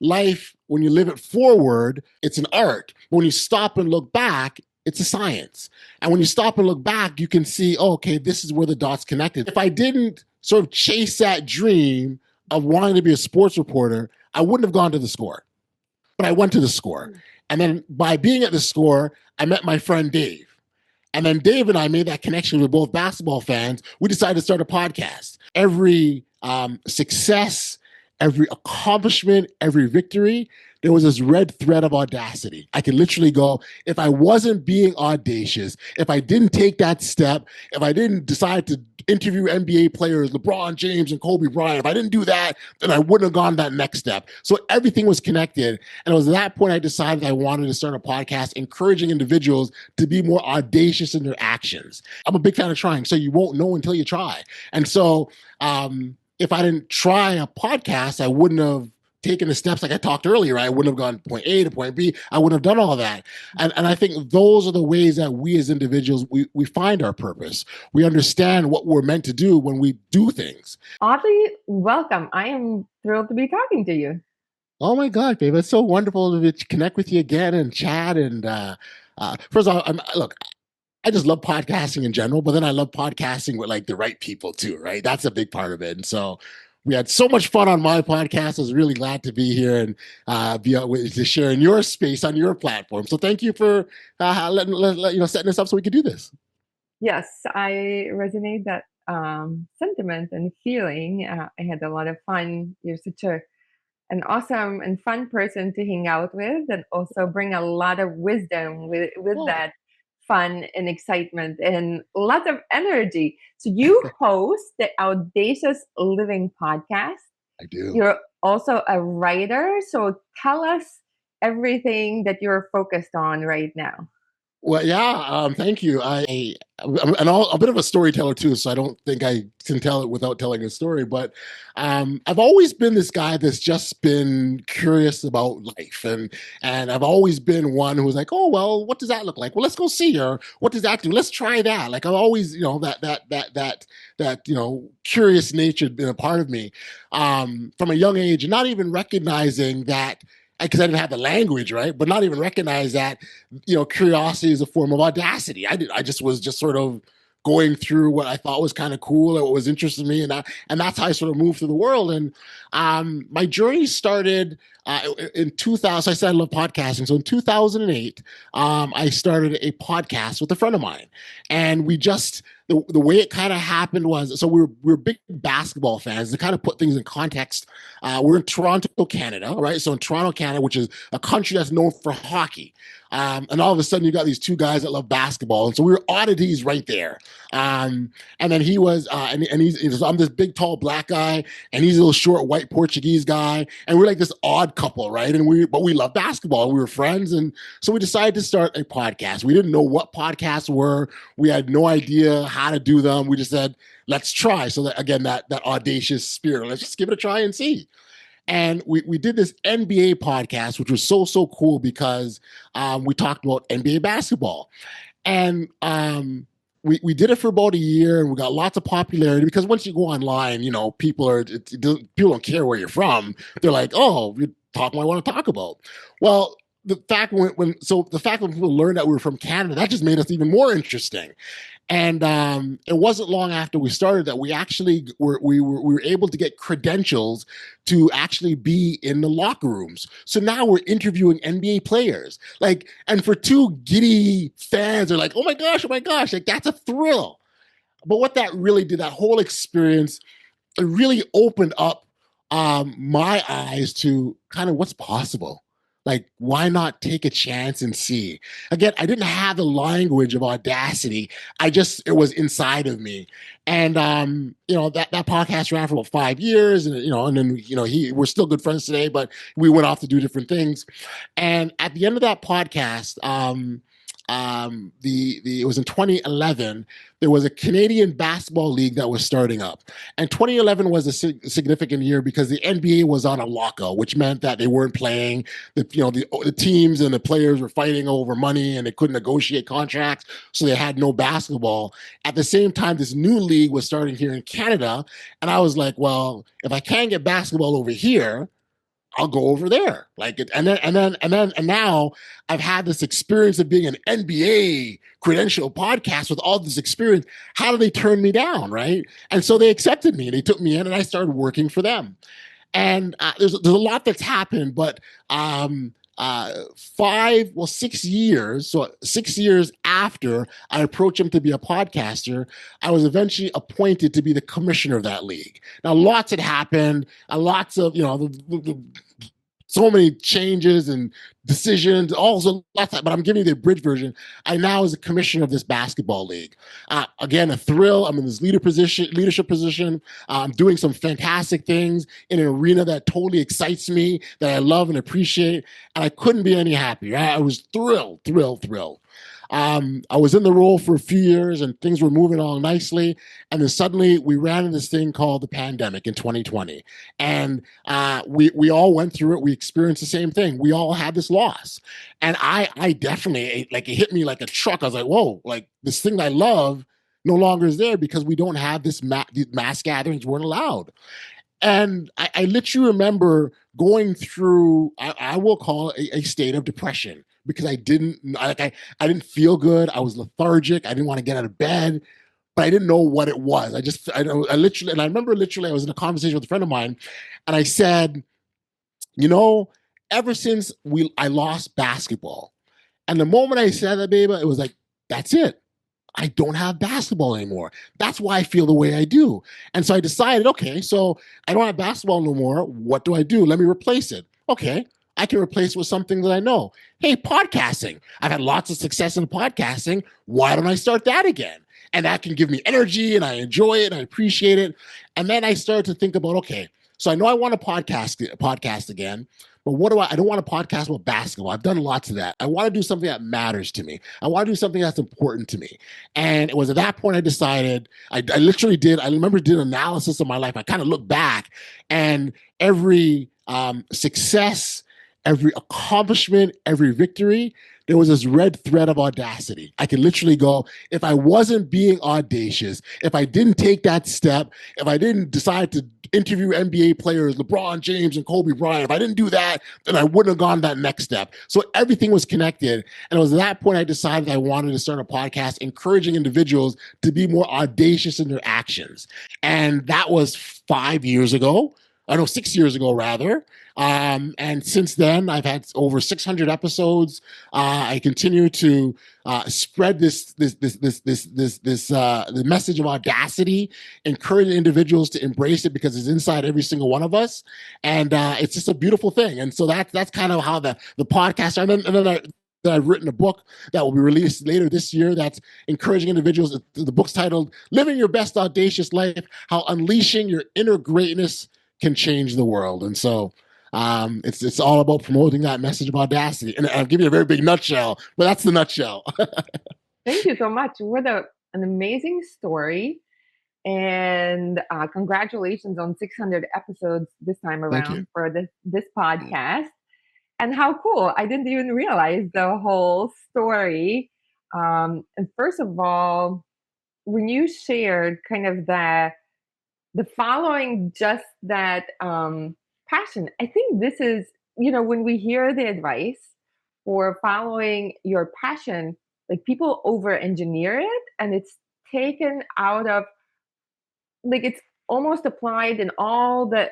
life, when you live it forward, it's an art. But when you stop and look back, it's a science. And when you stop and look back, you can see, oh, okay, this is where the dots connected. If I didn't sort of chase that dream of wanting to be a sports reporter, I wouldn't have gone to the Score. But I went to the Score. And then by being at the Score, I met my friend Dave. And then Dave and I made that connection. We're both basketball fans. We decided to start a podcast. Every success, every accomplishment, every victory, there was this red thread of audacity. I could literally go, if I wasn't being audacious, if I didn't take that step, if I didn't decide to interview NBA players, LeBron James and Kobe Bryant, if I didn't do that, then I wouldn't have gone that next step. So everything was connected. And it was at that point I decided I wanted to start a podcast encouraging individuals to be more audacious in their actions. I'm a big fan of trying, so you won't know until you try. And so if I didn't try a podcast, I wouldn't have taken the steps like I talked earlier. I wouldn't have gone point A to point B. I wouldn't have done all of that. And I think those are the ways that we as individuals, we find our purpose. We understand what we're meant to do when we do things. Audley, welcome. I am thrilled to be talking to you. Oh my God, babe. It's so wonderful to connect with you again and chat. And first of all, look, I just love podcasting in general, but then I love podcasting with like the right people too, right? That's a big part of it. And so we had so much fun on my podcast. I was really glad to be here and be able to share in your space on your platform. So thank you for setting us up so we could do this. Yes, I resonate that sentiment and feeling. I had a lot of fun. You're such an awesome and fun person to hang out with, and also bring a lot of wisdom with that fun and excitement and lots of energy. So you host the Audacious Living Podcast. I do. You're also a writer. So tell us everything that you're focused on right now. Well, yeah, thank you. I'm a bit of a storyteller too, so I don't think I can tell it without telling a story. But I've always been this guy that's just been curious about life, and I've always been one who was like, oh well, what does that look like? Well, let's go see, or what does that do? Let's try that. Like I've always, that curious nature been a part of me from a young age, and not even recognizing that. Because I didn't have the language, right? But not even recognize that, curiosity is a form of audacity. I just was sort of going through what I thought was kind of cool or what was interesting to me. And that's how I sort of moved through the world. And my journey started in 2000. So I said I love podcasting. So in 2008, I started a podcast with a friend of mine. And we just, the way it kind of happened was, so we're big basketball fans. To kind of put things in context, we're in Toronto, Canada, right? So in Toronto, Canada, which is a country that's known for hockey. And all of a sudden you got these two guys that love basketball. And so we were oddities right there. And then he was, and I'm this big, tall black guy, and he's a little short, white Portuguese guy. And we're like this odd couple, right? But we love basketball. We were friends. And so we decided to start a podcast. We didn't know what podcasts were. We had no idea how to do them. We just said, let's try. So that, again, that audacious spirit, let's just give it a try and see. And we did this NBA podcast, which was so cool because we talked about NBA basketball. And we did it for about a year, and we got lots of popularity because once you go online, people don't care where you're from. They're like, oh, you talk what I want to talk about. Well, the fact when people learned that we were from Canada, that just made us even more interesting. And it wasn't long after we started that we actually we were able to get credentials to actually be in the locker rooms. So now we're interviewing NBA players. And for two giddy fans, they're like, oh my gosh, like that's a thrill. But what that really did, that whole experience, it really opened up my eyes to kind of what's possible. Like, why not take a chance and see? Again, I didn't have the language of audacity. It was inside of me. And, that podcast ran for about 5 years. And, and then, we're still good friends today, but we went off to do different things. And at the end of that podcast, it was in 2011, there was a Canadian basketball league that was starting up. And 2011 was a significant year because the NBA was on a lockout, which meant that they weren't playing. The teams and the players were fighting over money and they couldn't negotiate contracts. So they had no basketball. At the same time, this new league was starting here in Canada. And I was like, well, if I can't get basketball over here, I'll go over there. Like it, and now I've had this experience of being an NBA credential podcast with all this experience. How do they turn me down, right? And so they accepted me and they took me in, and I started working for them. And there's a lot that's happened, but 6 years, so 6 years after I approached him to be a podcaster, I was eventually appointed to be the commissioner of that league. Now, lots had happened, lots of, so many changes and decisions, also lots, but I'm giving you the abridged version. I now is the commissioner of this basketball league. Again, a thrill. I'm in this leadership position. I'm doing some fantastic things in an arena that totally excites me, that I love and appreciate, and I couldn't be any happier. I was thrilled. I was in the role for a few years and things were moving along nicely. And then suddenly we ran into this thing called the pandemic in 2020. And we all went through it. We experienced the same thing. We all had this loss. And I definitely, like, it hit me like a truck. I was like, whoa, like this thing that I love no longer is there because we don't have these mass gatherings weren't allowed. And I literally remember going through, I will call it a state of depression because I didn't feel good. I was lethargic. I didn't want to get out of bed, but I didn't know what it was. I remember literally I was in a conversation with a friend of mine and I said, ever since I lost basketball, and the moment I said that, baby, it was like, that's it. I don't have basketball anymore. That's why I feel the way I do. And so I decided, okay, so I don't have basketball no more. What do I do? Let me replace it. Okay, I can replace it with something that I know. Hey, podcasting. I've had lots of success in podcasting. Why don't I start that again? And that can give me energy and I enjoy it and I appreciate it. And then I started to think about, okay, so I know I want to podcast again, but I don't want to podcast about basketball. I've done lots of that. I want to do something that matters to me. I want to do something that's important to me. And it was at that point I decided, I remember did analysis of my life. I kind of looked back and every success, every accomplishment, every victory, there was this red thread of audacity. I could literally go, if I wasn't being audacious, if I didn't take that step, if I didn't decide to interview NBA players, LeBron James and Kobe Bryant, if I didn't do that, then I wouldn't have gone that next step. So everything was connected. And it was at that point I decided I wanted to start a podcast encouraging individuals to be more audacious in their actions. And that was 5 years ago. 6 years ago, rather. And since then, I've had over 600 episodes. I continue to spread the message of audacity, encourage individuals to embrace it because it's inside every single one of us, and it's just a beautiful thing. And so that's kind of how the podcast. And then I've written a book that will be released later this year that's encouraging individuals. The book's titled "Living Your Best Audacious Life: How Unleashing Your Inner Greatness Can Change the World." And so it's all about promoting that message of audacity. And I'll give you a very big nutshell, but that's the nutshell. Thank you so much. What an amazing story. And congratulations on 600 episodes this time around for this podcast. And how cool. I didn't even realize the whole story. And first of all, when you shared kind of the following just that passion, I think this is, when we hear the advice for following your passion, like people over engineer it and it's taken out of, like, it's almost applied in all the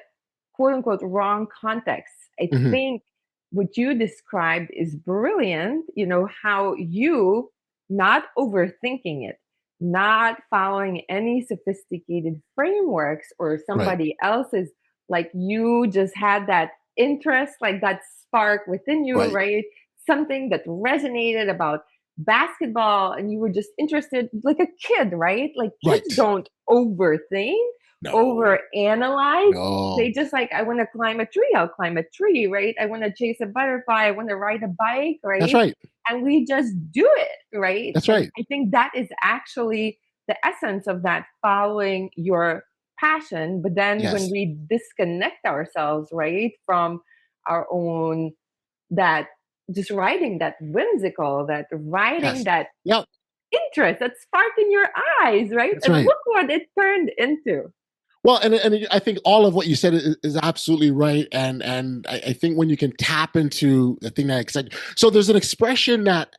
quote unquote wrong contexts. I think what you described is brilliant, how you not overthinking it, not following any sophisticated frameworks or somebody else's, like you just had that interest, like that spark within you, right? Something that resonated about basketball and you were just interested like a kid, right? Like kids don't overthink, overanalyze. They just like, I want to climb a tree, I'll climb a tree, right? I want to chase a butterfly, I want to ride a bike, right? That's right. And we just do it, right? That's right. I think that is actually the essence of that, following your passion. But then when we disconnect ourselves, right, from our own, that just riding that whimsical, that riding that interest, that spark in your eyes, right? That's and right. look what it turned into. Well, and I think all of what you said is absolutely right, and I think when you can tap into the thing that excites. So there's an expression that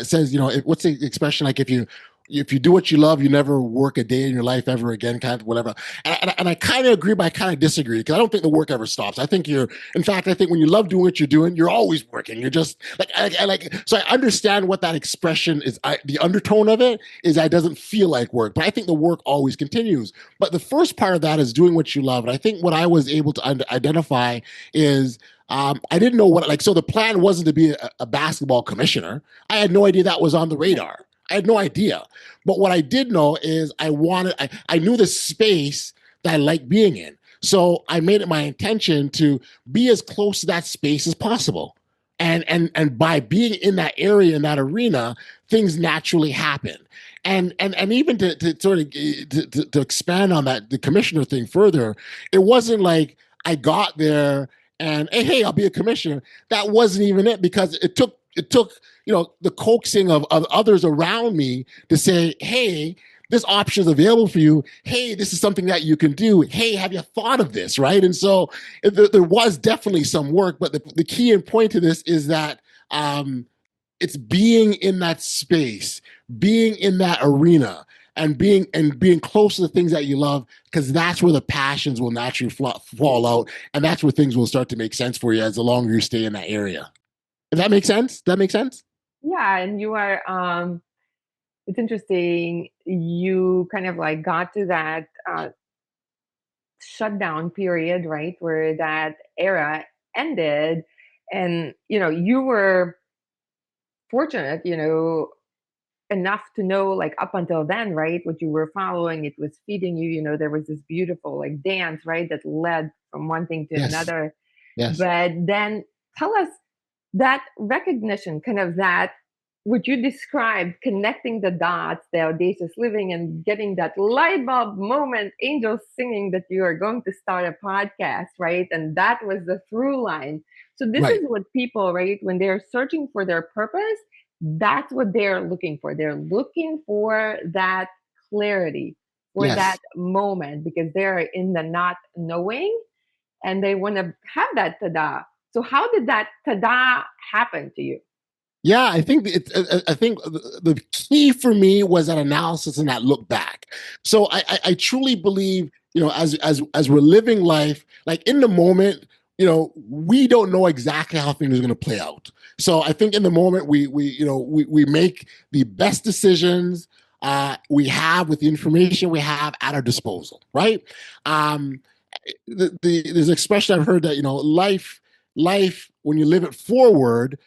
says, what's the expression, like, if you do what you love, you never work a day in your life ever again, kind of whatever. And I kind of agree, but I kind of disagree, because I don't think the work ever stops. In fact, I think when you love doing what you're doing, you're always working. You're just like, so I understand what that expression is. The undertone of it is that it doesn't feel like work, but I think the work always continues. But the first part of that is doing what you love. And I think what I was able to identify is, I didn't know so the plan wasn't to be a basketball commissioner. I had no idea that was on the radar. I had no idea. But what I did know is I knew the space that I liked being in. So I made it my intention to be as close to that space as possible. And by being in that area, in that arena, things naturally happen. And even to sort of to expand on that, the commissioner thing further, it wasn't like I got there and hey, I'll be a commissioner. That wasn't even it, because it took the coaxing of others around me to say, hey, this option is available for you. Hey, this is something that you can do. Hey, have you thought of this, right? And so there was definitely some work, but the key and point to this is that it's being in that space, being in that arena, and being close to the things that you love, because that's where the passions will naturally fall out, and that's where things will start to make sense for you as the longer you stay in that area. Does that make sense? Does that make sense? Yeah, and you are it's interesting. You kind of like got to that shutdown period, right? Where that era ended. And, you were fortunate, enough to know, like, up until then, right, what you were following, it was feeding you. There was this beautiful like dance, right, that led from one thing to Yes. another. Yes. But then tell us that recognition, kind of that, what you described, connecting the dots, the audacious living, and getting that light bulb moment, angels singing that you are going to start a podcast, right? And that was the through line. So this is Right. what people, right, when they're searching for their purpose, that's what they're looking for. They're looking for that clarity, for that Yes. moment, because they're in the not knowing and they want to have that tada. So how did that tada happen to you? Yeah, I think the key for me was that analysis and that look back. So I truly believe, as we're living life, like in the moment, we don't know exactly how things are going to play out. So I think in the moment we make the best decisions we have with the information we have at our disposal, right? Um, there's an expression I've heard that life when you live it forward,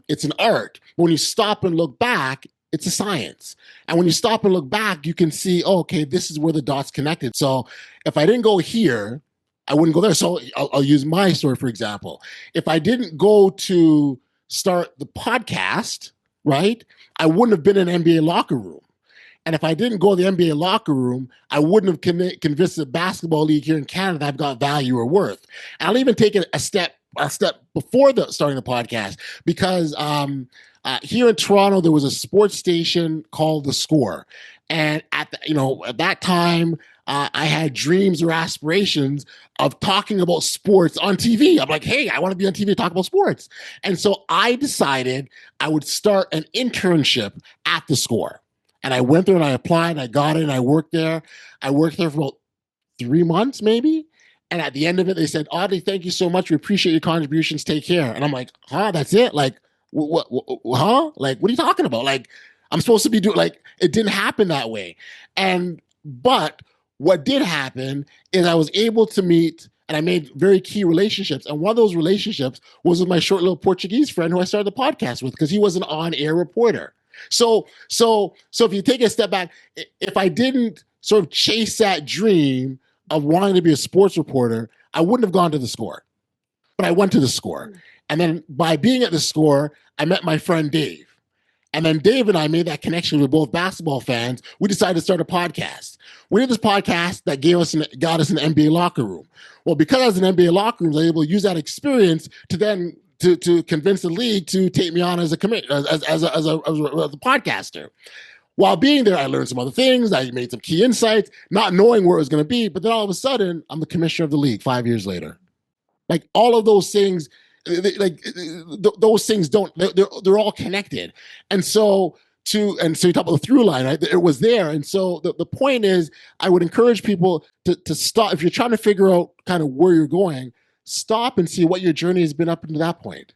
it's an art. But when you stop and look back, it's a science. And when you stop and look back, you can see, oh, okay, this is where the dots connected. So if I didn't go here, I wouldn't go there. So I'll use my story, for example. If I didn't go to start the podcast, right, I wouldn't have been in an NBA locker room. And if I didn't go to the NBA locker room, I wouldn't have convinced the basketball league here in Canada that I've got value or worth. And I'll even take it a step before starting the podcast, because here in Toronto there was a sports station called The Score, and at that time I had dreams or aspirations of talking about sports on TV. I'm like, hey, I want to be on TV to talk about sports, and so I decided I would start an internship at The Score. And I went there and I applied, and I got it, and I worked there. I worked there for about 3 months, maybe. And at the end of it, they said, Audley, thank you so much. We appreciate your contributions. Take care. And I'm like, huh, that's it? Like, huh? Like, what are you talking about? Like, I'm supposed to be doing, like, it didn't happen that way. But what did happen is I was able to meet, and I made very key relationships. And one of those relationships was with my short little Portuguese friend who I started the podcast with, because he was an on-air reporter. So if you take a step back, if I didn't sort of chase that dream of wanting to be a sports reporter, I wouldn't have gone to The Score. But I went to The Score. And then by being at The Score, I met my friend Dave. And then Dave and I made that connection. We're both basketball fans. We decided to start a podcast. We did this podcast that got us an NBA locker room. Well, because I was in an NBA locker room, I was able to use that experience to then to convince the league to take me on as a podcaster. while being there, I learned some other things. I made some key insights, not knowing where it was going to be. But then all of a sudden, I'm the commissioner of the league 5 years later. Like all of those things, those things don't, they're all connected. And so you talk about the through line, right? It was there. And so the point is, I would encourage people to stop. If you're trying to figure out kind of where you're going, stop and see what your journey has been up to that point.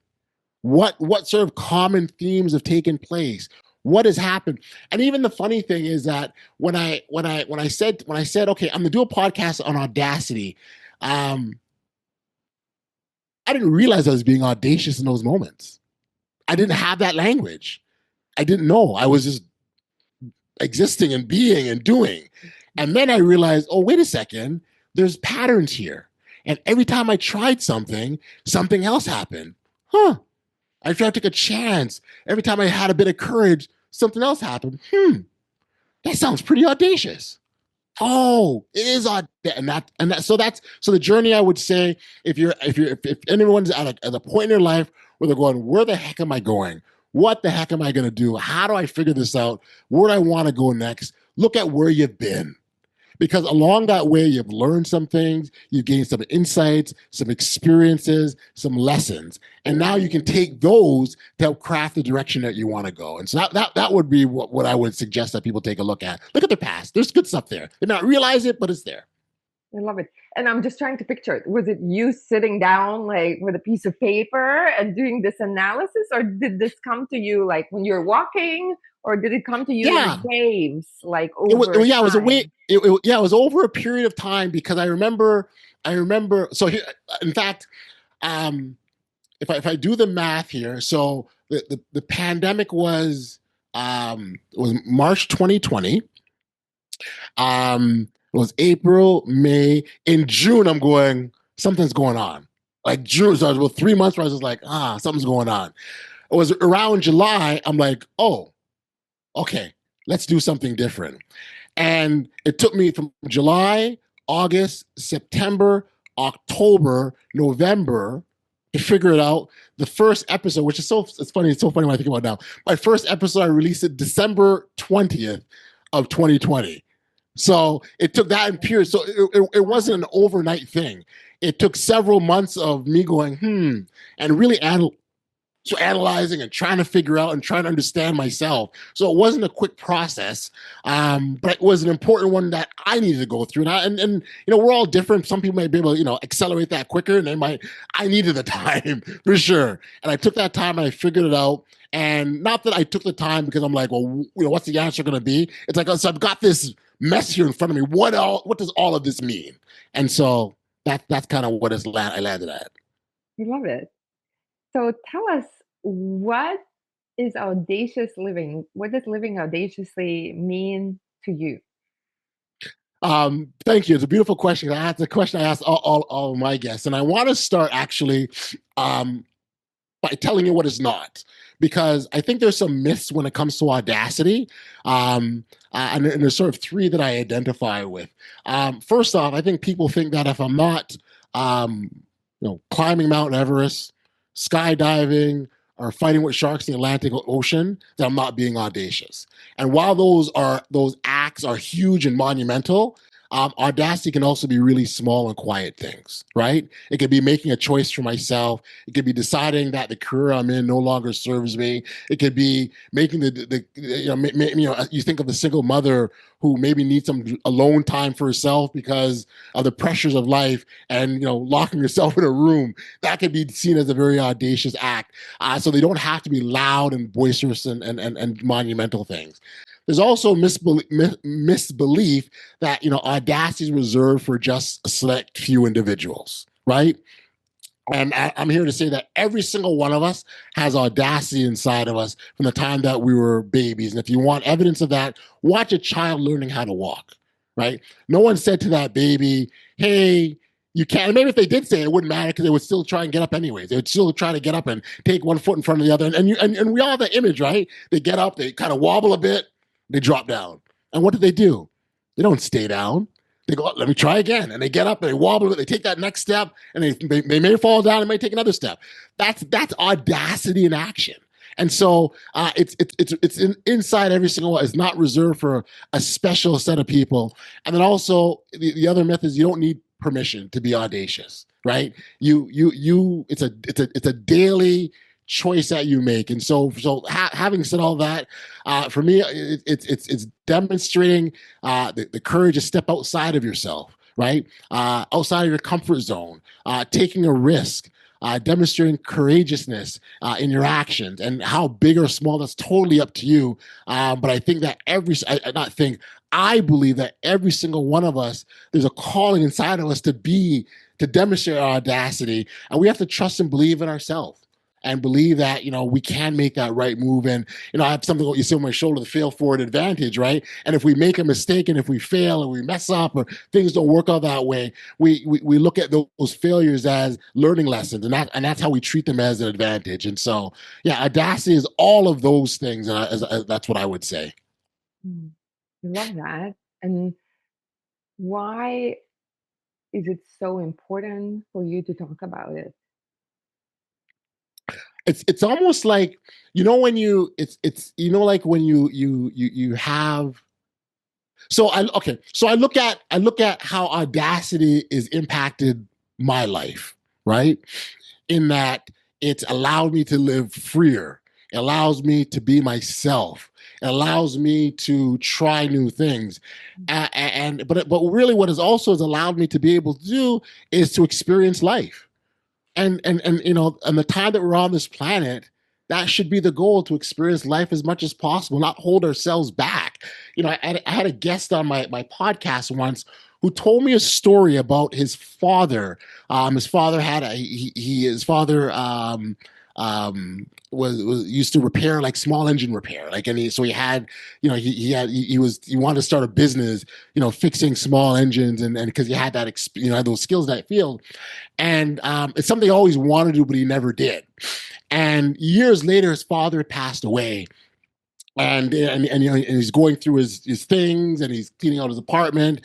What sort of common themes have taken place? What has happened? And even the funny thing is that when I said, okay, I'm gonna do a podcast on Audacity, I didn't realize I was being audacious in those moments. I didn't have that language. I didn't know. I was just existing and being and doing. And then I realized, oh, wait a second, there's patterns here. And every time I tried something else happened. Huh. I tried to take a chance. Every time I had a bit of courage, something else happened. That sounds pretty audacious. Oh, it is odd. So the journey, I would say, if anyone's at a point in their life where they're going, where the heck am I going? What the heck am I going to do? How do I figure this out? Where do I want to go next? Look at where you've been. Because along that way, you've learned some things, you've gained some insights, some experiences, some lessons. And now you can take those to help craft the direction that you want to go. And so that would be what I would suggest that people take a look at. Look at their past. There's good stuff there. They not realize it, but it's there. I love it. And I'm just trying to picture it. Was it you sitting down like with a piece of paper and doing this analysis? Or did this come to you like when you're walking? Or did it come to you in waves, like over it was a way. It was over a period of time, because I remember. So here, in fact, if I do the math here, so the pandemic was March 2020. It was April, May. In June, I'm going, something's going on. Like June, so I was about 3 months where I was just like, something's going on. It was around July, I'm like, oh, okay, let's do something different. And it took me from July, August, September, October, November to figure it out. The first episode, which is it's funny when I think about it now. My first episode, I released it December 20th of 2020. So it took that in period. So it wasn't an overnight thing. It took several months of me going, and really analyzing and trying to figure out and trying to understand myself. So it wasn't a quick process, but it was an important one that I needed to go through. And we're all different. Some people might be able to, accelerate that quicker, and I needed the time for sure. And I took that time and I figured it out. And not that I took the time because I'm like, well, what's the answer going to be? It's like, so I've got this mess here in front of me. What does all of this mean? And so that's kind of what I landed at. I love it. So tell us, what is audacious living? What does living audaciously mean to you? Thank you. It's a beautiful question. That's a question I ask all of my guests. And I want to start actually by telling you what it's not, because I think there's some myths when it comes to audacity. And there's sort of three that I identify with. First off, I think people think that if I'm not, climbing Mount Everest, skydiving, or fighting with sharks in the Atlantic Ocean, that I'm not being audacious. And while those acts are huge and monumental, audacity can also be really small and quiet things, right? It could be making a choice for myself. It could be deciding that the career I'm in no longer serves me. It could be making you think of the single mother who maybe needs some alone time for herself because of the pressures of life, and locking herself in a room. That could be seen as a very audacious act. So they don't have to be loud and boisterous and monumental things. There's also misbelief that audacity is reserved for just a select few individuals, right? And I'm here to say that every single one of us has audacity inside of us from the time that we were babies. And if you want evidence of that, watch a child learning how to walk, right? No one said to that baby, hey, you can't. And maybe if they did say it, it wouldn't matter, because they would still try and get up anyways. They would still try to get up and take one foot in front of the other. And we all have that image, right? They get up, they kind of wobble a bit, they drop down. And what do? They don't stay down. They go, let me try again. And they get up and they wobble, they take that next step, and they may fall down and may take another step. That's audacity in action. And so inside every single one. It's not reserved for a special set of people. And then also the other myth is you don't need permission to be audacious, right? It's a daily choice that you make. And having said all that, for me, it's demonstrating the courage to step outside of yourself, right? Outside of your comfort zone, taking a risk, demonstrating courageousness in your actions, and how big or small, that's totally up to you. But I think that I believe that every single one of us, there's a calling inside of us to demonstrate our audacity, and we have to trust and believe in ourselves and believe that, we can make that right move. And, I have something what you say on my shoulder, the fail forward advantage, right? And if we make a mistake and if we fail and we mess up or things don't work out that way, we look at those failures as learning lessons, and that's how we treat them as an advantage. And so, yeah, audacity is all of those things. And that's what I would say. I love that. And why is it so important for you to talk about it? It's almost like, when like when you have. So I look at how audacity is impacted my life, right? In that it's allowed me to live freer. It allows me to be myself. It allows me to try new things. But really what is also has allowed me to be able to do is to experience life. And the time that we're on this planet, that should be the goal, to experience life as much as possible, not hold ourselves back. I had a guest on my podcast once who told me a story about his father. His father had his father was used to repair, like small engine repair, so he had, he wanted to start a business, fixing small engines, and because he had that had those skills in that field. And it's something he always wanted to do, but he never did. And years later, his father passed away. And he's going through his things, and he's cleaning out his apartment,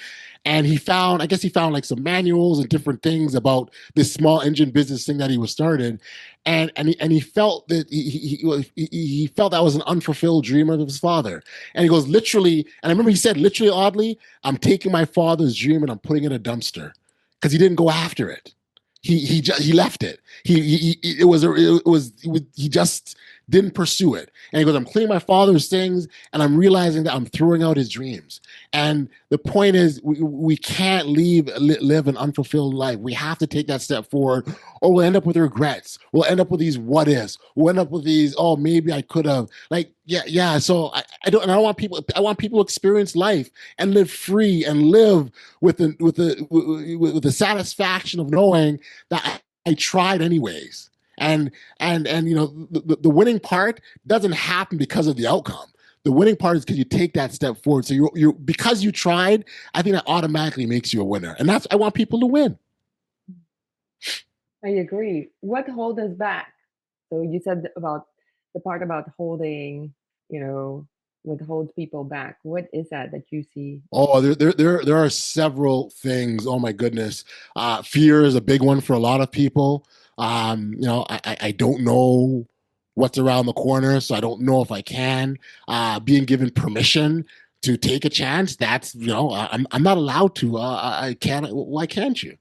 and I guess he found like some manuals and different things about this small engine business thing that he was started, and he felt that he felt that was an unfulfilled dream of his father. And he goes, literally, and I remember he said, literally, Audley, I'm taking my father's dream and I'm putting it in a dumpster, because he didn't go after it. He left it. He just didn't pursue it. And he goes, I'm cleaning my father's things, and I'm realizing that I'm throwing out his dreams. And the point is, we can't live an unfulfilled life. We have to take that step forward, or we'll end up with regrets. We'll end up with these what ifs. We'll end up with these, oh, maybe I could have. Yeah. So I don't want people. I want people to experience life and live free and live with the satisfaction of knowing that I tried anyways. And the winning part doesn't happen because of the outcome. The winning part is because you take that step forward. So you because you tried, I think that automatically makes you a winner. And I want people to win. I agree. What holds us back? So you said about the part about holding, what holds people back. What is that you see? Oh, there are several things. Oh my goodness. Fear is a big one for a lot of people. I don't know what's around the corner, so I don't know if I can. Being given permission to take a chance, that's, I'm not allowed to. I can't. Why can't you?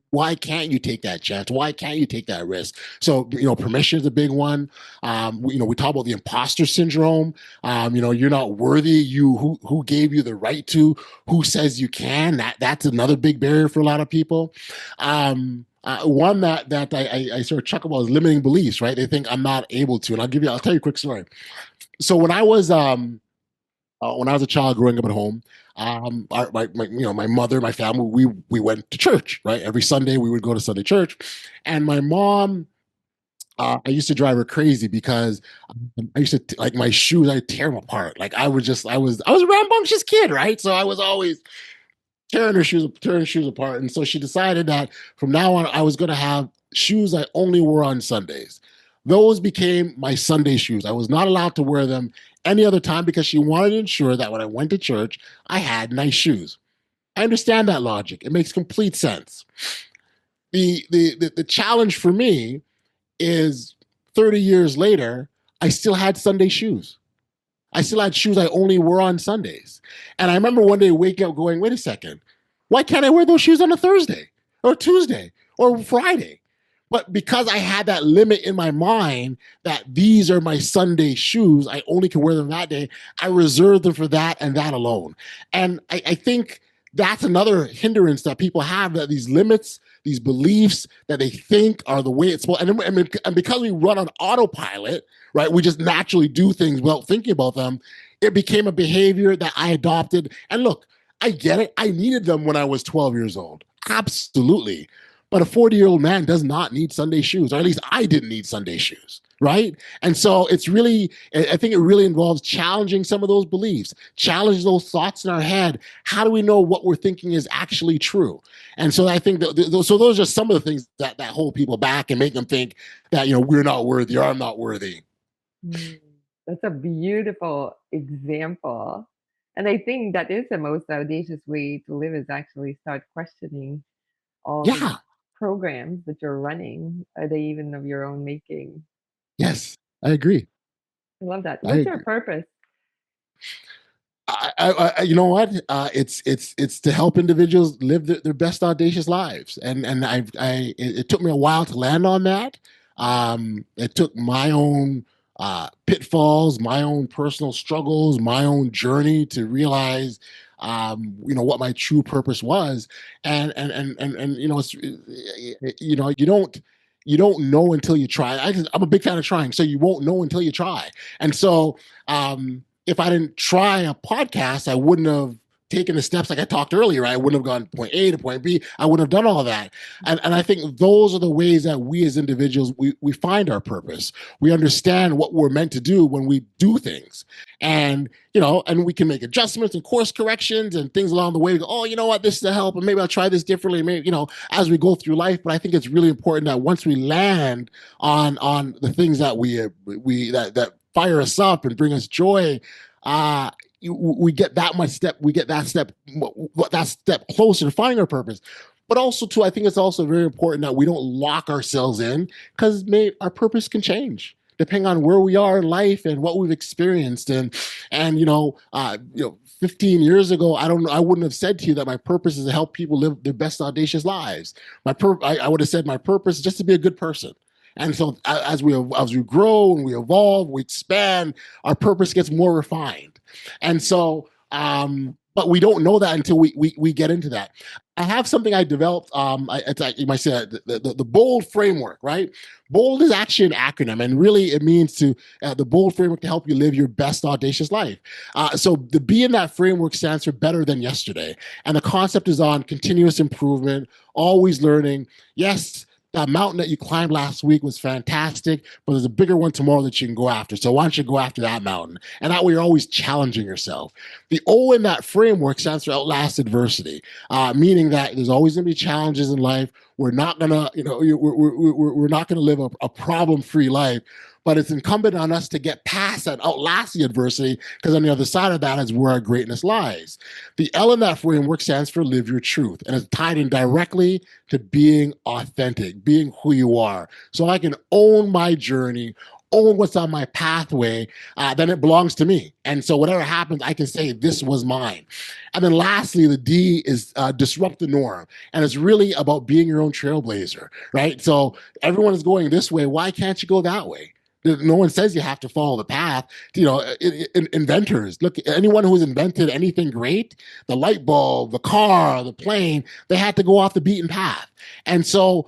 Why can't you take that chance? Why can't you take that risk? So, permission is a big one. We talk about the imposter syndrome. You're not worthy. Who gave you the right to? Who says you can? That's another big barrier for a lot of people. One that I sort of chuckle about is limiting beliefs, right? They think I'm not able to. And I'll tell you a quick story. So when I was a child growing up at home, my mother, my family, we went to church, right? Every Sunday we would go to Sunday church, and my mom, I used to drive her crazy because I used to like my shoes, I tear them apart. Like I was a rambunctious kid, right? So I was always tearing her shoes apart, and so she decided that from now on I was going to have shoes I only wore on Sundays. Those became my Sunday shoes. I was not allowed to wear them any other time because she wanted to ensure that when I went to church, I had nice shoes. I understand that logic. It makes complete sense. The challenge for me is 30 years later, I still had Sunday shoes. I still had shoes I only wore on Sundays. And I remember one day waking up going, wait a second, why can't I wear those shoes on a Thursday or Tuesday or Friday? But because I had that limit in my mind that these are my Sunday shoes, I only can wear them that day, I reserved them for that and that alone. And I think that's another hindrance that people have, that these limits, these beliefs that they think are the way it's supposed. And because we run on autopilot, right? We just naturally do things without thinking about them. It became a behavior that I adopted. And look, I get it. I needed them when I was 12 years old. Absolutely. But a 40-year-old man does not need Sunday shoes, or at least I didn't need Sunday shoes, right? And so it's really, I think it really involves challenging some of those beliefs, challenge those thoughts in our head. How do we know what we're thinking is actually true? And so I think so those are some of the things that hold people back and make them think that, we're not worthy or I'm not worthy. Mm, that's a beautiful example. And I think that is the most audacious way to live, is actually start questioning all the Yeah. programs that you're running. Are they even of your own making? Yes. I agree. I love that. I What's your agree. purpose? You know what? It's to help individuals live their best audacious lives, and it took me a while to land on that. It took my own pitfalls, my own personal struggles, my own journey to realize, what my true purpose was, and it's you don't know until you try. I'm a big fan of trying, so you won't know until you try, and so. If I didn't try a podcast, I wouldn't have taken the steps like I talked earlier. I wouldn't have gone point A to point B. I wouldn't have done all of that. And I think those are the ways that we as individuals, we find our purpose. We understand what we're meant to do when we do things. And, and we can make adjustments and course corrections and things along the way. We go, oh, you know what, this is a help, and maybe I'll try this differently. Maybe, as we go through life. But I think it's really important that once we land on the things that that fire us up and bring us joy, we get that step closer to finding our purpose. But also too, I think it's also very important that we don't lock ourselves in, because our purpose can change depending on where we are in life and what we've experienced. And 15 years ago, I wouldn't have said to you that my purpose is to help people live their best audacious lives. I would have said my purpose is just to be a good person. And so as we grow and we evolve, we expand, our purpose gets more refined. And so, but we don't know that until we get into that. I have something I developed. It's like you might say the BOLD framework, right? BOLD is actually an acronym, and really it means the BOLD framework to help you live your best audacious life. So the B in that framework stands for better than yesterday, and the concept is on continuous improvement, always learning. Yes, that mountain that you climbed last week was fantastic, but there's a bigger one tomorrow that you can go after. So why don't you go after that mountain? And that way you're always challenging yourself. The O in that framework stands for outlast adversity, meaning that there's always going to be challenges in life. We're not gonna, we're not gonna live a problem-free life, but it's incumbent on us to get past that, outlast the adversity, because on the other side of that is where our greatness lies. The L in that framework stands for live your truth, and it's tied in directly to being authentic, being who you are. So I can own my journey, own what's on my pathway, then it belongs to me. And so whatever happens, I can say this was mine. And then lastly, the D is disrupt the norm. And it's really about being your own trailblazer, right? So everyone is going this way. Why can't you go that way? No one says you have to follow the path. Inventors, look, anyone who's invented anything great, the light bulb, the car, the plane, they had to go off the beaten path. And when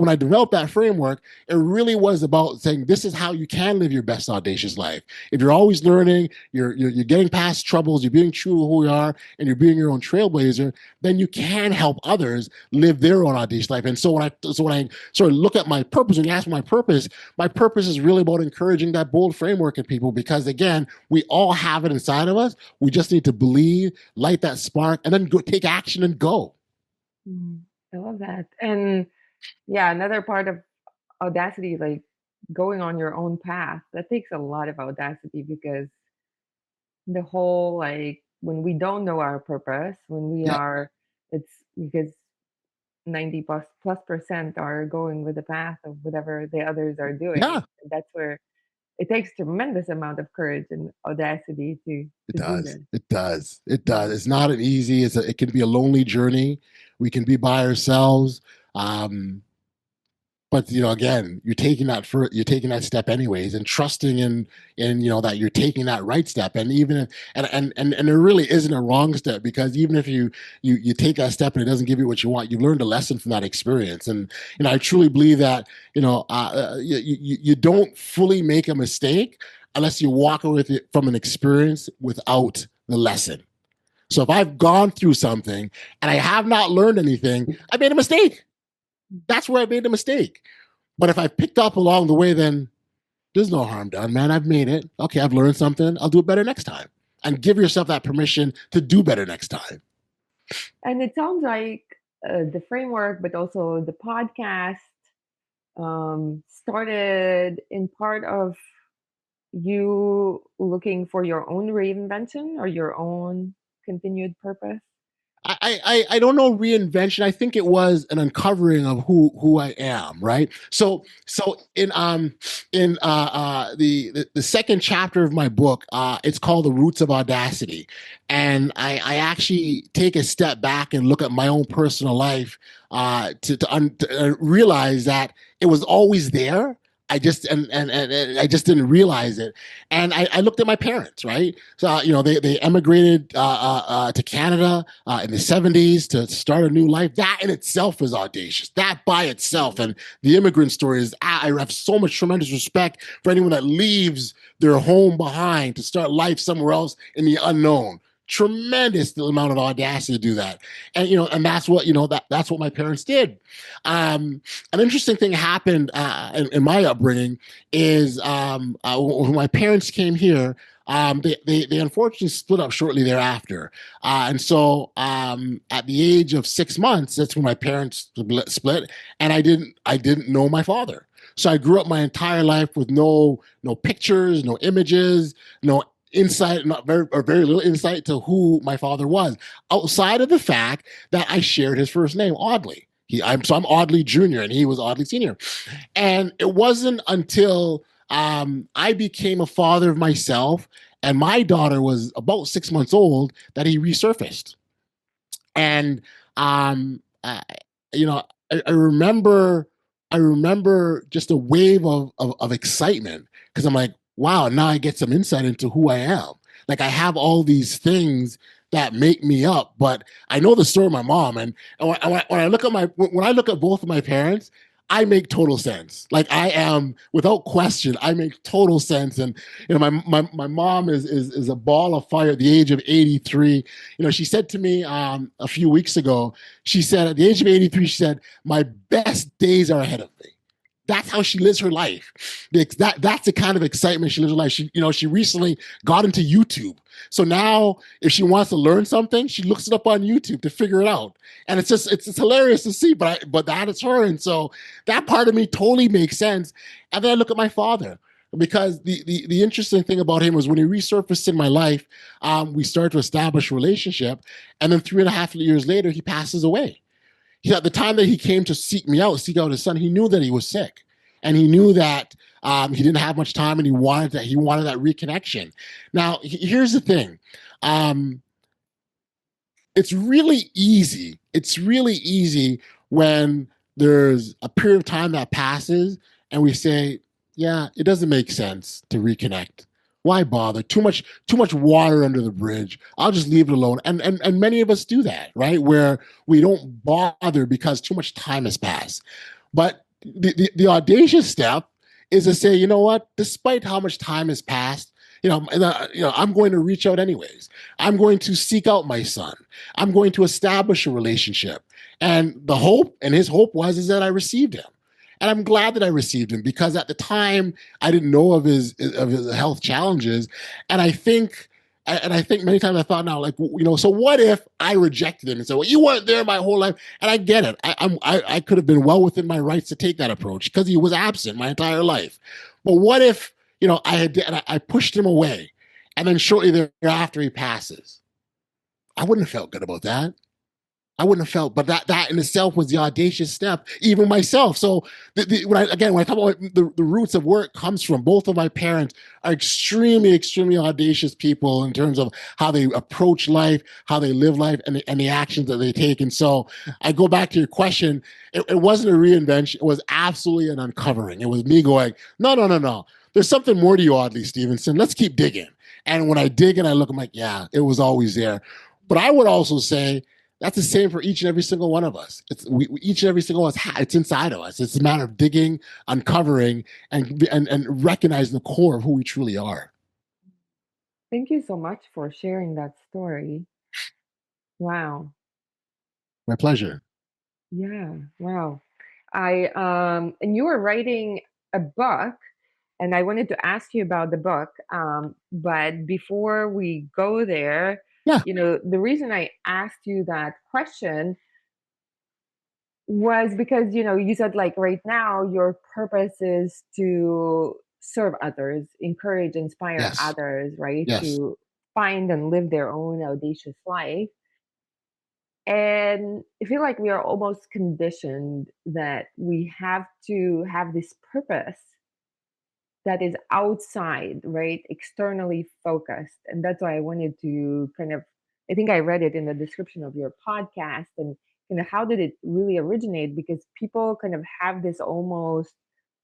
I developed that framework, it really was about saying this is how you can live your best audacious life. If you're always learning, you're getting past troubles, you're being true to who you are, and you're being your own trailblazer, then you can help others live their own audacious life. And so when I sort of look at my purpose, when you ask my purpose is really about encouraging that bold framework in people, because again, we all have it inside of us. We just need to believe, light that spark, and then go take action and go. I love that. And yeah, another part of audacity, like going on your own path, that takes a lot of audacity, because the whole, like, when we don't know our purpose, when we Yep. are, it's because 90 plus percent are going with the path of whatever the others are doing. Yeah, And that's where it takes tremendous amount of courage and audacity it to do does. this. It does. It does. Mm. It's not an easy. It can be a lonely journey. We can be by ourselves. Um, but again, you're taking that step anyways, and trusting in that you're taking that right step. And even if, and there really isn't a wrong step, because even if you take that step and it doesn't give you what you want, you learned a lesson from that experience. And I truly believe that you don't fully make a mistake unless you walk away with it from an experience without the lesson. So if I've gone through something and I have not learned anything, I made a mistake. That's where I made the mistake. But if I picked up along the way, then there's no harm done, man. I've made it. Okay, I've learned something. I'll do it better next time. And give yourself that permission to do better next time. And it sounds like the framework, but also the podcast started in part of you looking for your own reinvention or your own continued purpose. I don't know reinvention. I think it was an uncovering of who I am, right? So in the second chapter of my book, it's called The Roots of Audacity, and I actually take a step back and look at my own personal life to realize that it was always there. I just didn't realize it. And I looked at my parents, right? So they emigrated to Canada in the 70s to start a new life. That in itself is audacious. That by itself, and the immigrant stories. I have so much tremendous respect for anyone that leaves their home behind to start life somewhere else in the unknown. Tremendous amount of audacity to do that. And and that's what that's what my parents did. An interesting thing happened in my upbringing is when my parents came here. They unfortunately split up shortly thereafter, and so at the age of 6 months, that's when my parents split, and I didn't know my father. So I grew up my entire life with no pictures, no images, no insight, not very or very little insight to who my father was, outside of the fact that I shared his first name, Audley. I'm Audley Jr. and he was Audley Sr. And it wasn't until I became a father of myself and my daughter was about 6 months old that he resurfaced. And I, I remember, just a wave of excitement because I'm like, wow, now I get some insight into who I am. Like I have all these things that make me up, but I know the story of my mom, and when I look at when I look at both of my parents, I make total sense. Like I am, without question, I make total sense. And my mom is a ball of fire at the age of 83. She said to me a few weeks ago, she said at the age of 83, she said, my best days are ahead of me. That's how she lives her life. That's the kind of excitement she lives her life. She recently got into YouTube. So now if she wants to learn something, she looks it up on YouTube to figure it out. And it's hilarious to see, but that is her. And so that part of me totally makes sense. And then I look at my father, because the interesting thing about him was when he resurfaced in my life, we started to establish a relationship. And then 3.5 years later, he passes away. At the time that he came to seek out his son, he knew that he was sick, and he knew that he didn't have much time, and he wanted that reconnection. Now, here's the thing: it's really easy. It's really easy when there's a period of time that passes, and we say, "Yeah, it doesn't make sense to reconnect. Why bother? Too much water under the bridge. I'll just leave it alone." And many of us do that, right? Where we don't bother because too much time has passed. But the audacious step is to say, you know what? Despite how much time has passed, I'm going to reach out anyways. I'm going to seek out my son. I'm going to establish a relationship. And his hope is that I received him. And I'm glad that I received him, because at the time I didn't know of his health challenges. And I think many times I thought, now, like, so what if I rejected him and said, well, you weren't there my whole life? And I get it. I could have been well within my rights to take that approach because he was absent my entire life. But what if, I pushed him away, and then shortly thereafter he passes? I wouldn't have felt good about that. I wouldn't have felt, but that in itself was the audacious step, even myself. So when I talk about the roots of where it comes from, both of my parents are extremely, extremely audacious people in terms of how they approach life, how they live life, and the actions that they take. And so I go back to your question. It wasn't a reinvention. It was absolutely an uncovering. It was me going, no, no, no, no. There's something more to you, Audley Stephenson. Let's keep digging. And when I dig and I look, I'm like, yeah, it was always there. But I would also say that's the same for each and every single one of us. Each and every single one. It's inside of us. It's a matter of digging, uncovering, and recognizing the core of who we truly are. Thank you so much for sharing that story. Wow. My pleasure. Yeah. Wow. And you were writing a book, and I wanted to ask you about the book. But before we go there, Yeah. the reason I asked you that question was because, you said like right now your purpose is to serve others, encourage, inspire Yes. others, right? Yes. To find and live their own audacious life. And I feel like we are almost conditioned that we have to have this purpose that is outside, right? Externally focused. And that's why I wanted to kind of, I think I read it in the description of your podcast, and how did it really originate? Because people kind of have this almost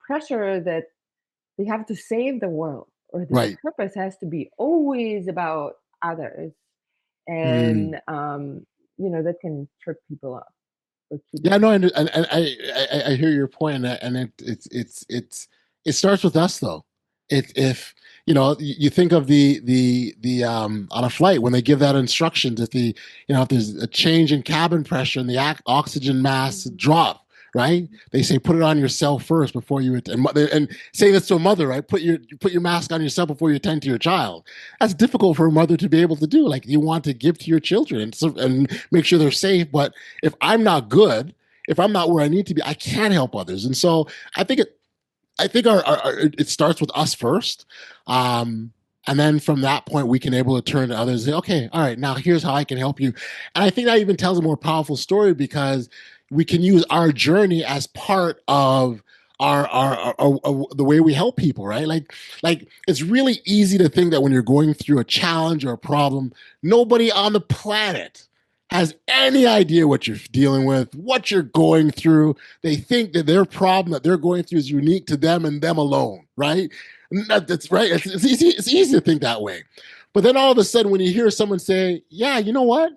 pressure that they have to save the world, or their Right. purpose has to be always about others. Mm. And, that can trip people up or keep Yeah, them. no, and I hear your point, and it starts with us though. If you think of the on a flight when they give that instruction that if there's a change in cabin pressure and the oxygen mass Mhm. drop, right? They say put it on yourself first before you and say this to a mother, right? Put your mask on yourself before you attend to your child. That's difficult for a mother to be able to do. Like you want to give to your children and make sure they're safe, but if I'm not good, if I'm not where I need to be, I can't help others. And so I think it starts with us first. And then from that point, we can able to turn to others and say, okay, all right, now here's how I can help you. And I think that even tells a more powerful story because we can use our journey as part of the way we help people, right? Like it's really easy to think that when you're going through a challenge or a problem, nobody on the planet has any idea what you're dealing with, what you're going through. They think that their problem that they're going through is unique to them and them alone, right? That's right. It's easy to think that way. But then all of a sudden, when you hear someone say, yeah, you know what?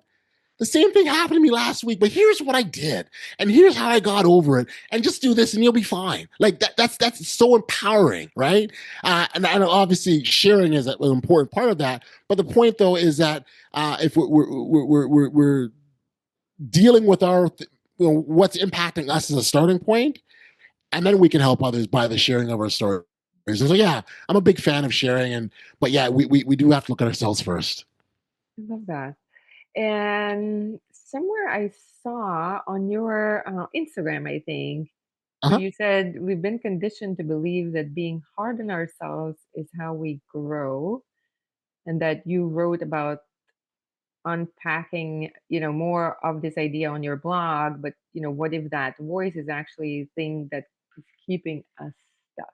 The same thing happened to me last week, but here's what I did, and here's how I got over it, and just do this, and you'll be fine. Like that's so empowering, right? And obviously sharing is an important part of that. But the point though is that if we're dealing with what's impacting us as a starting point, and then we can help others by the sharing of our stories. And so yeah, I'm a big fan of sharing, but yeah, we do have to look at ourselves first. I love that. And somewhere I saw on your Instagram, I think, where Uh-huh. you said we've been conditioned to believe that being hard on ourselves is how we grow, and that you wrote about unpacking, more of this idea on your blog. But what if that voice is actually the thing that is keeping us stuck?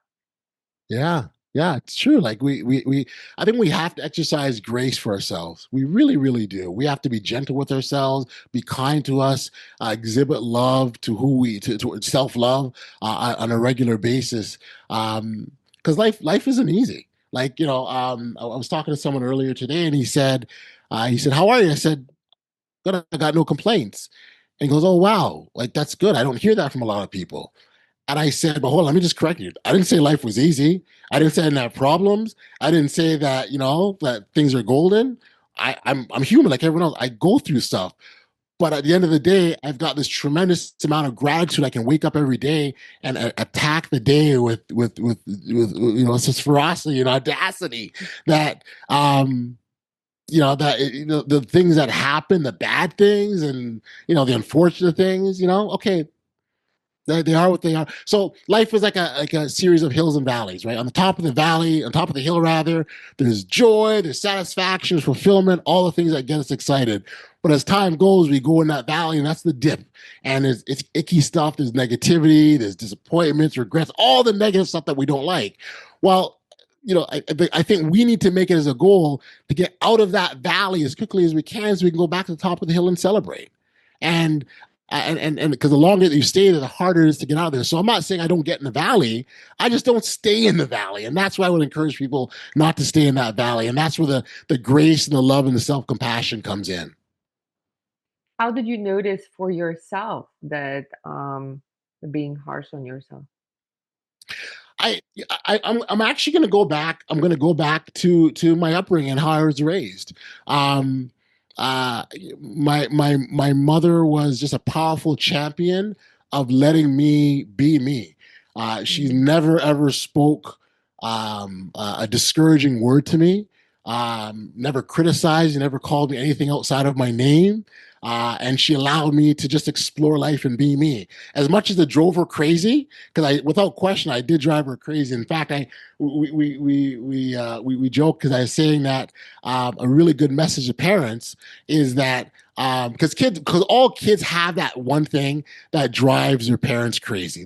Yeah. Yeah, it's true. Like I think we have to exercise grace for ourselves. We really, really do. We have to be gentle with ourselves, be kind to us, exhibit love to to self-love on a regular basis. Because life isn't easy. Like, I was talking to someone earlier today and he said, how are you? I said, good, I got no complaints. And he goes, oh wow, like that's good. I don't hear that from a lot of people. And I said, but hold on, let me just correct you. I didn't say life was easy. I didn't say I didn't have problems. I didn't say that, that things are golden. I'm human like everyone else. I go through stuff. But at the end of the day, I've got this tremendous amount of gratitude. I can wake up every day and attack the day with this ferocity and audacity that the things that happen, the bad things and the unfortunate things, okay, they are what they are. So life is like a series of hills and valleys, right? On the top of the valley, on top of the hill rather, there's joy, there's satisfaction, fulfillment, all the things that get us excited. But as time goes, we go in that valley, and that's the dip. And it's icky stuff. There's negativity, there's disappointments, regrets, all the negative stuff that we don't like. Well, I think we need to make it as a goal to get out of that valley as quickly as we can, so we can go back to the top of the hill and celebrate. And because the longer that you stay there, the harder it is to get out of there. So I'm not saying I don't get in the valley. I just don't stay in the valley. And that's why I would encourage people not to stay in that valley. And that's where the grace and the love and the self-compassion comes in. How did you notice for yourself that being harsh on yourself? I, I'm actually going to go back. I'm going to go back to my upbringing and how I was raised. Um, uh, my mother was just a powerful champion of letting me be me. She Mm. never ever spoke a discouraging word to me. Never criticized, never called me anything outside of my name. And she allowed me to just explore life and be me. As much as it drove her crazy, because without question, I did drive her crazy. In fact, we joke because I was saying that a really good message to parents is that because all kids have that one thing that drives their parents crazy.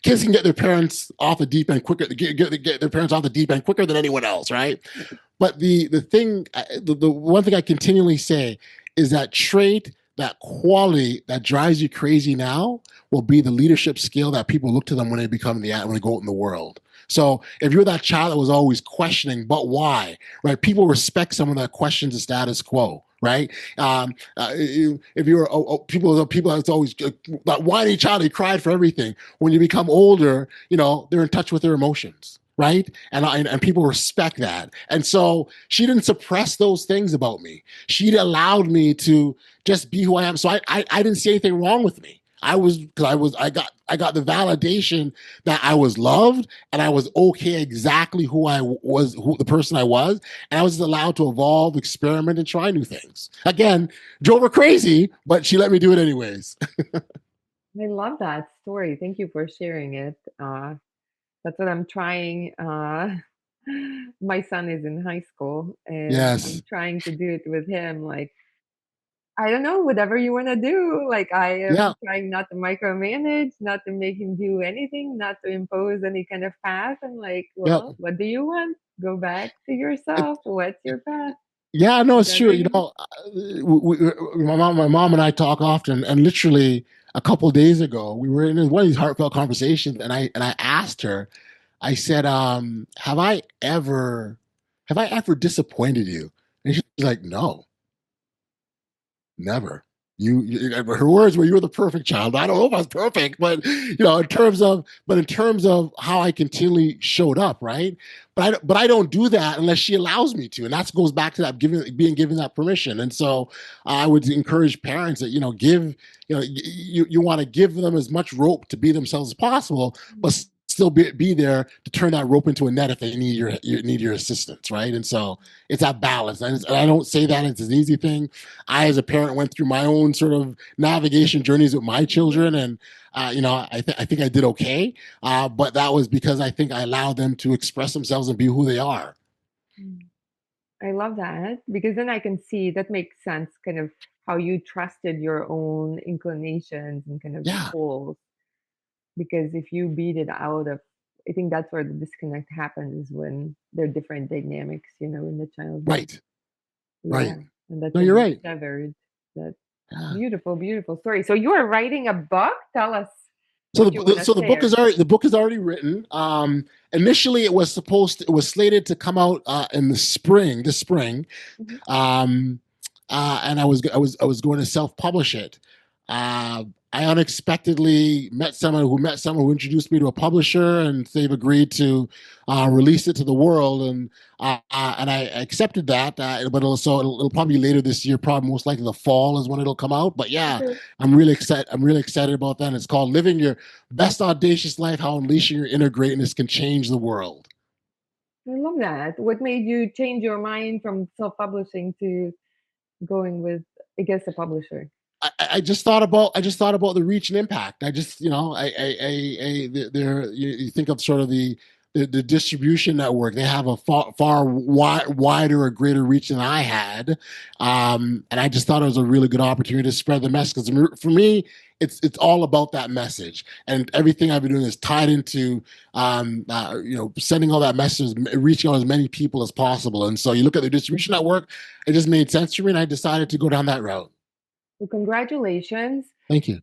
Kids can get their parents off the deep end quicker, get their parents off the deep end quicker than anyone else, right? But the one thing I continually say is that trait, that quality that drives you crazy now will be the leadership skill that people look to them when when they go out in the world. So if you're that child that was always questioning, but why, right? People respect someone that questions the status quo, right? If you're people that's always that whiny child, he cried for everything. When you become older, they're in touch with their emotions, right? And people respect that. And so she didn't suppress those things about me. She allowed me to just be who I am. So I didn't see anything wrong with me. I got the validation that I was loved and I was okay exactly who the person I was, and I was allowed to evolve, experiment, and try new things. Again, drove her crazy, but she let me do it anyways. I love that story. Thank you for sharing it. That's what I'm trying. My son is in high school, and I'm Yes. trying to do it with him. Like, I don't know, whatever you want to do. Like, I Yeah. am trying not to micromanage, not to make him do anything, not to impose any kind of path. I'm like, Yeah. well, what do you want? Go back to It, yourself. What's your path? Yeah, no, it's true. Whatever you. My mom and I talk often, and literally a couple of days ago, we were in one of these heartfelt conversations, and I asked her, I said, have I ever disappointed you? And she's like, no, never. Her words were, "You were the perfect child." I don't know if I was perfect, but in terms of how I continually showed up, right? But I don't do that unless she allows me to, and that goes back to that being given that permission. And so I would encourage parents that give you want to give them as much rope to be themselves as possible, but still be there to turn that rope into a net if they need your assistance, right? And so it's that balance. And I don't say that it's an easy thing. I, as a parent, went through my own sort of navigation journeys with my children, and I think I did okay. But that was because I think I allowed them to express themselves and be who they are. Mm. I love that because then I can see that makes sense, kind of how you trusted your own inclinations and kind of Yeah, pulls. Because if you beat it out of, I think that's where the disconnect happens when there are different dynamics, in the childhood. right, right. Yeah, and that No, can you're be right. severed. That Yeah. beautiful, beautiful story. So you are writing a book. Tell us So what you want to the book is share. already written. Initially, it was slated to come out in this spring, Mhm. and I was going to self publish it. I unexpectedly met someone who introduced me to a publisher, and they've agreed to release it to the world, and I accepted that. But it'll probably be later this year, probably most likely the fall is when it'll come out. But yeah, Okay. I'm really excited. I'm really excited about that. And it's called "Living Your Best Audacious Life: How Unleashing Your Inner Greatness Can Change the World." I love that. What made you change your mind from self-publishing to going with, I guess, a publisher? I just thought about the reach and impact. I just, you know, I there you think of sort of the distribution network. They have a far wider or greater reach than I had, and I just thought it was a really good opportunity to spread the message. Because for me, it's all about that message, and everything I've been doing is tied into sending all that message, reaching out as many people as possible. And so you look at the distribution network, it just made sense for me, and I decided to go down that route. Well, congratulations. Thank you.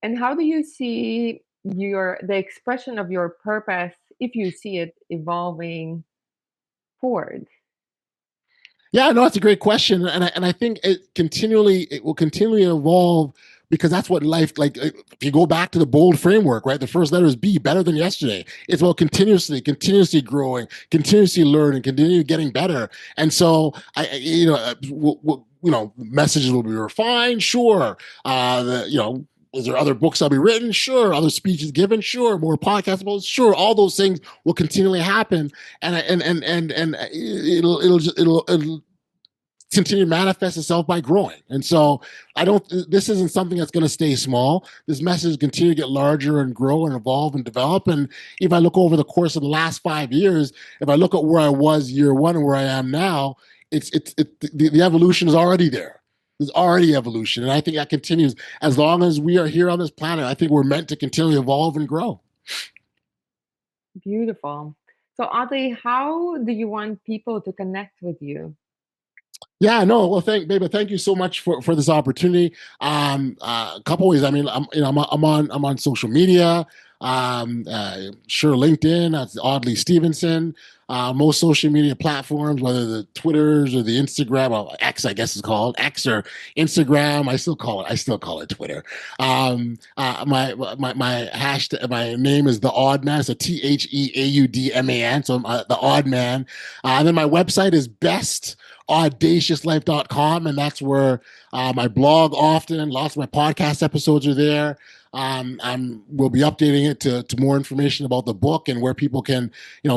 And how do you see the expression of your purpose if you see it evolving forward? Yeah, no, that's a great question, and I think it will continually evolve because that's what life like. If you go back to the bold framework, right? The first letter is B, better than yesterday. It's about continuously growing, continuously learning, continue getting better. And so messages will be refined, sure. Is there other books I'll be written? Sure. Other speeches given? Sure. More podcasts? Sure. All those things will continually happen, and it'll continue to manifest itself by growing. And so this isn't something that's going to stay small. This message continue to get larger and grow and evolve and develop. And if I look over the course of the last 5 years, if I look at where I was year one and where I am now, the evolution is already there. There's already evolution. And I think that continues as long as we are here on this planet. I think we're meant to continually evolve and grow. Beautiful. So, Audley, how do you want people to connect with you? Yeah, no, well, thank you so much for this opportunity. A couple ways. I mean, I'm on social media. Sure, LinkedIn. That's Audley Stephenson. Most social media platforms, whether the Twitters or the Instagram, or X, I guess it's called X or Instagram. I still call it Twitter. My hashtag, my name is the Odd Man. So TheAudman. So I'm the Odd Man. And then my website is audaciouslife.com, and that's where my blog often, lots of my podcast episodes are there. We'll be updating it to more information about the book and where people can,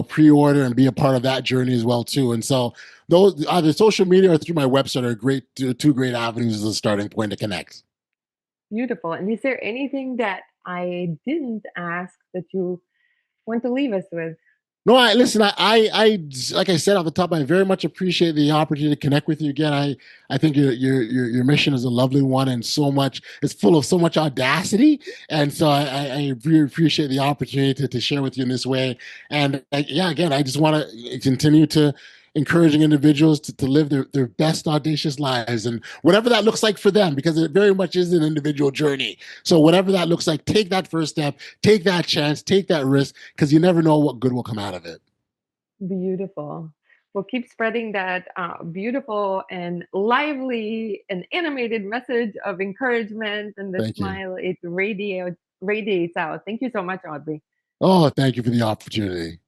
pre-order and be a part of that journey as well too. And so those either social media or through my website are two great avenues as a starting point to connect. Beautiful. And is there anything that I didn't ask that you want to leave us with? No, listen. Like I said off the top, I very much appreciate the opportunity to connect with you again. I think your mission is a lovely one, and it's full of so much audacity. And so I really appreciate the opportunity to share with you in this way. And again, I just want to continue to encouraging individuals to live their best audacious lives, and whatever that looks like for them, because it very much is an individual journey. So whatever that looks like, take that first step, take that chance, take that risk, because you never know what good will come out of it. Beautiful. Well, keep spreading that beautiful and lively and animated message of encouragement and the Thank you. smile it radiates out. Thank you so much, Audley. Oh, thank you for the opportunity.